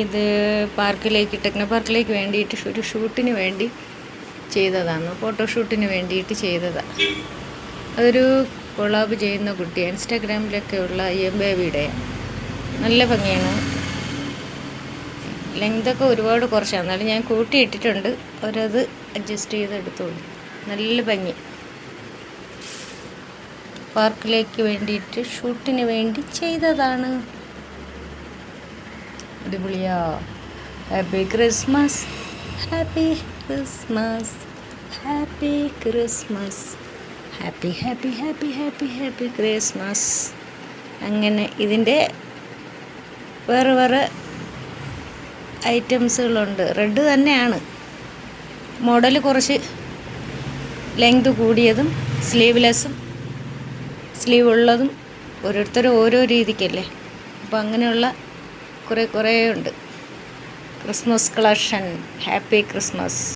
ഇത് ടെക്നോ പാർക്കിലേക്ക് വേണ്ടിയിട്ട് ഒരു ഷൂട്ടിന് വേണ്ടി ചെയ്തതാണ്, ഫോട്ടോഷൂട്ടിന് വേണ്ടിയിട്ട് ചെയ്തതാണ്. അതൊരു കൊളാബ് ചെയ്യുന്ന കുട്ടി, ഇൻസ്റ്റാഗ്രാമിലൊക്കെ ഉള്ള ബേബിയുടെ നല്ല ഭംഗിയാണ്. ലെങ്തൊക്കെ ഒരുപാട് കുറച്ചാണ്, എന്നാലും ഞാൻ കൂട്ടിയിട്ടിട്ടുണ്ട്. അവരത് അഡ്ജസ്റ്റ് ചെയ്തെടുത്തോളൂ. നല്ല ഭംഗി. പാർക്കിലേക്ക് വേണ്ടിയിട്ട് ഷൂട്ടിന് വേണ്ടി ചെയ്തതാണ്. അടിപൊളിയാ. Happy Christmas, happy Christmas, happy Christmas, happy happy happy happy happy Christmas. അങ്ങനെ ഇതിൻ്റെ വേറെ വേറെ ഐറ്റംസുകളുണ്ട്. റെഡ് തന്നെയാണ് മോഡൽ, കുറച്ച് ലെങ്ത് കൂടിയതും സ്ലീവ്ലെസ്സും സ്ലീവ് ഉള്ളതും ഓരോരുത്തരും ഓരോ രീതിക്കല്ലേ. അപ്പോൾ അങ്ങനെയുള്ള കുറേ ഉണ്ട്. Christmas collection. Happy Christmas.